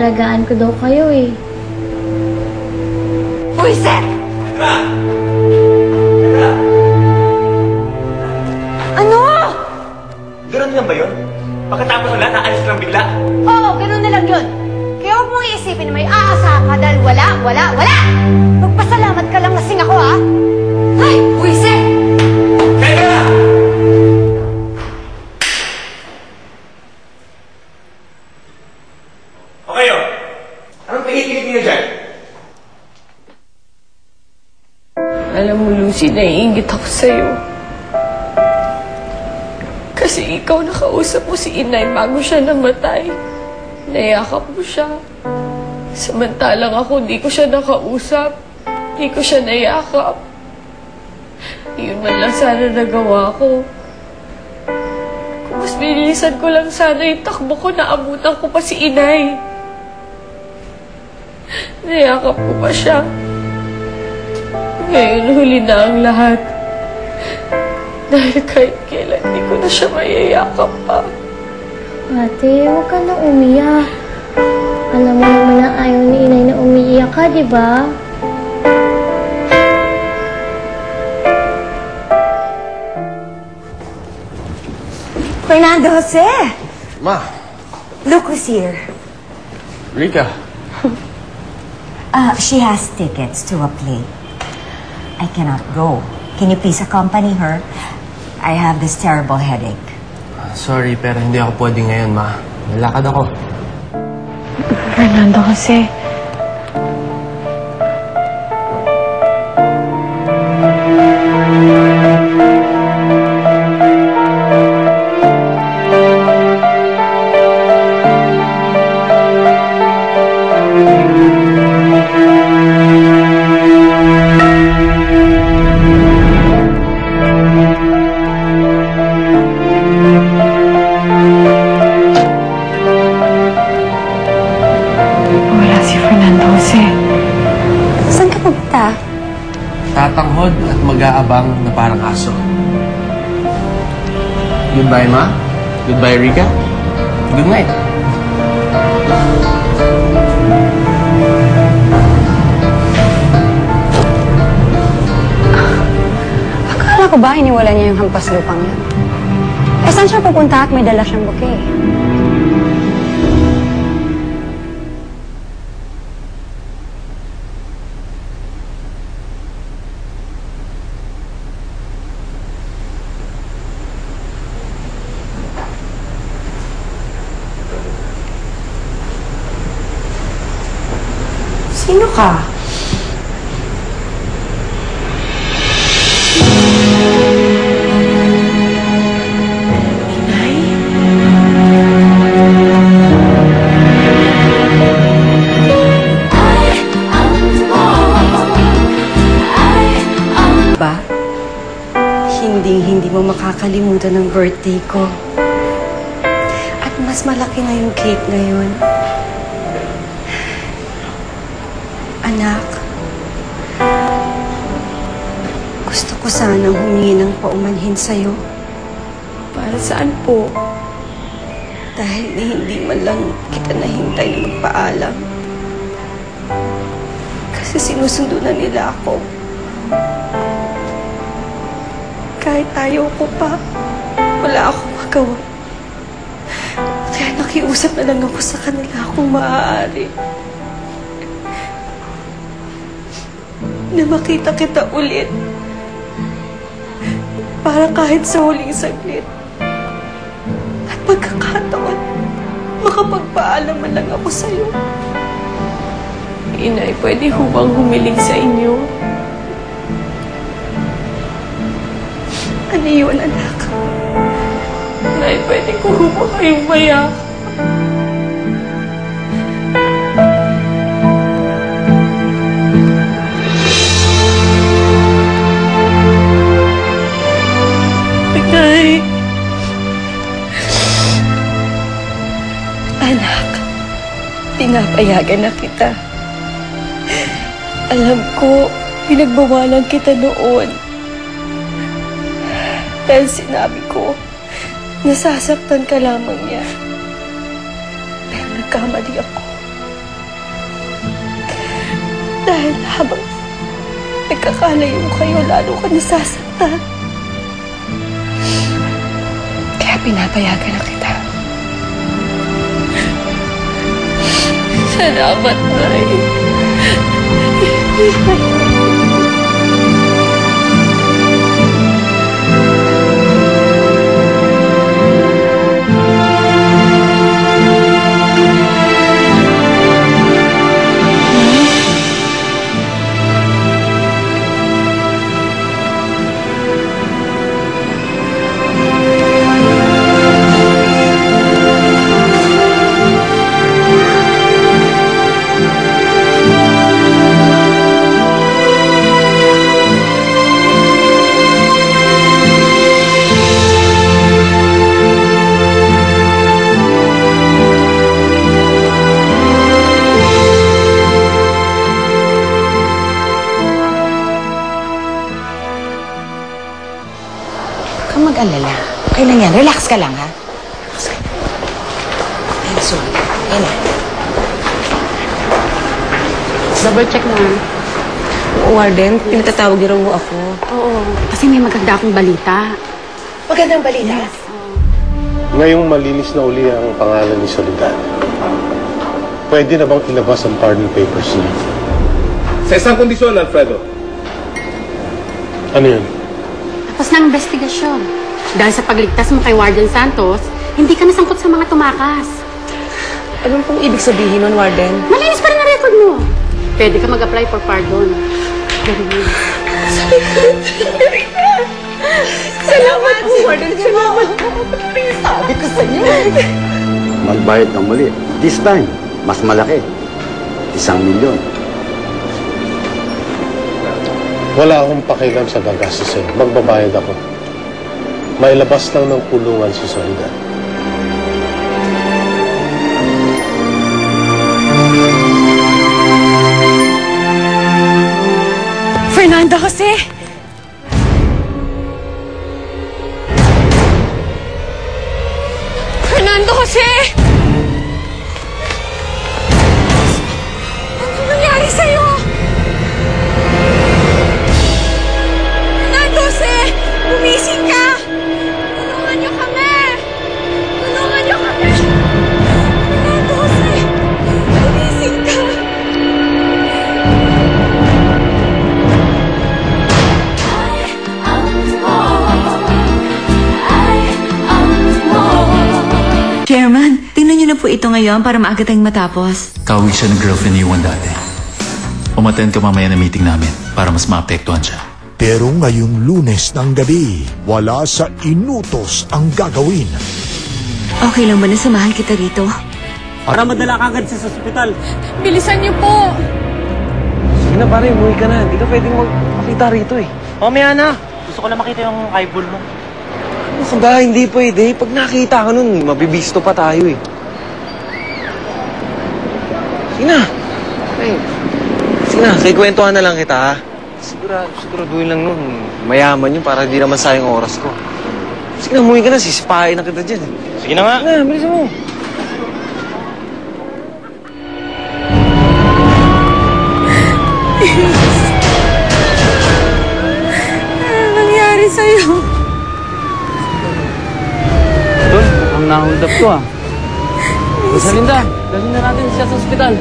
Alagaan ko daw kayo eh. Buisit! Ano? Ganun lang ba yun? Pagkatapos wala, naalis lang bigla? Oo, ganun na lang yun. Kaya huwag mong iisipin na may aasa ka dahil wala! Magpasalamat ka lang lasing ako, ha? Ay, buisit! Teka! O kayo? Anong pilit-pilit niyo dyan? Alam mo, Lucy, naiingit ako sa'yo. Kasi ikaw nakausap mo si Inay bago siya namatay. Nayakap mo siya. Samantalang ako, di ko siya nakausap. Di ko siya nayakap. Yun man lang sana nagawa ko. Kung mas binilisan ko lang sana yung takbo ko, naabutan ko pa si Inay. Nayakap ko pa siya. Ngayon, huli na ang lahat. Dahil kahit kailan, di ko na siya mayayakap pa. Ate, huwag ka na umiyak. Alam mo naman na ayaw ni Inay na umiiyak ka, di ba? Fernando Jose! Ma! Look who's here. Rika! She has tickets to a play. I cannot go. Can you please accompany her? I have this terrible headache. Sorry, pero hindi ako pwede ngayon, Ma. Nalakad ako. Fernando Jose. Saan ka pupunta? Tatanghod at mag-aabang na parang aso. Goodbye, Ma. Goodbye, Rika. Good night. Akala ko ba hiniwala niya yung hampas lupang yan? Eh, saan siya pupunta at may dala siyang bouquet? Sino ka? Ba? Hindi mo makakalimutan ang birthday ko. At mas malaki na yung cake ngayon. Anak, gusto ko sanang humingi ng paumanhin sa'yo. Para saan po? Dahil hindi man lang kita nahintay na magpaalam. Kasi sinusundo na nila ako. Kahit ayaw ko pa, wala akong magawa. Kaya nakiusap na lang ako sa kanila kung maaari. Na makita kita ulit. Para kahit sa huling saglit. At pagkakataon, makapagpaalam man lang ako sa'yo. Inay, pwede ho bang humiling sa inyo? Ano yun, anak? Inay, pwede ko ho ba kayong mayak? Inay! Anak, pinapayagan na kita. Alam ko, pinagbawalan kita noon. Dahil sinabi ko, nasasaktan ka lamang niya. Pero nagkamali ako. Dahil habang nagkakalayo kayo, lalo ka nasasaktan. Kaya pinapayagan na kita. Salamat, Nay. Huwag kang mag-alala. Okay lang yan. Relax ka lang, ha? Relax ka. Ayan, sorry. Ayan na. Double check mo. Warden, pinatatawag niyo raw mo ako. Oo. Kasi may maganda akong balita. Magandang balita. Ngayong malinis na uli ang pangalan ni Soledad, pwede na bang ilabas ang pardon papers niya? Sa isang kondisyon, Alfredo. Ano yun? Tapos na ang investigasyon. Dahil sa pagligtas mo kay Warden Santos, hindi ka nasangkot sa mga tumakas. Anong pong ibig sabihin nun, Warden? Malinis pa rin ang record mo. Pwede ka mag-apply for pardon. Salamat po, Warden. Salamat po. Sabi ko sa'yo. Magbayad ng muli. This time, mas malaki. 1 milyon. Wala akong pakialam sa gagastusin. Magbabayad ako. Mailabas lang ng kulungan si Soledad. Fernando Jose! Fernando Jose! Ano nangyari sa'yo? Fernando Jose! Gumising ka! Tulungan niyo kami! Tulungan niyo kami! Fernando Jose! Gumising ka! Chairman, tingnan niyo na po ito ngayon para maaga tayong matapos. Kawig siya ng girlfriend ni Juan dati. Umattend ka mamaya na meeting namin para mas maapektuhan siya. Pero ngayong Lunes ng gabi, wala sa inutos ang gagawin. Okay lang ba na samahan kita rito? Para madala ka agad sa ospital. Bilisan niyo po! Sige na pare, umuwi ka na. Hindi ka pwedeng makita rito eh. Mamaya na. Gusto ko lang makita yung eyeball mo. Ano ka ba? Hindi pwede. Pag nakita ka nun, mabibisto pa tayo eh. Sige na. Okay. Sige na, kikwentuhan na lang kita ha. Siguraduhin lang nun. Mayaman yun para di naman sayang oras ko. Sige na, umuwi ka na. Sisipain na kita dyan. Sige na nga. Sige na, bilisan mo. Ano nangyari sa'yo? Doon, mukhang na-hold up to ah. Rosalinda, dalhin na natin siya sa ospital.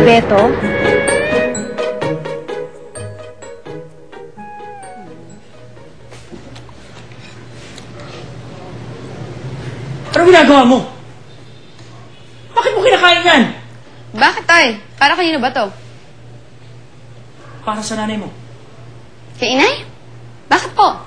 Beto? Anong ginagawa mo? Bakit mo kinakain yan? Bakit, Tay? Para kanino ba to? Para sa nanay mo. Kay inay? Bakit po?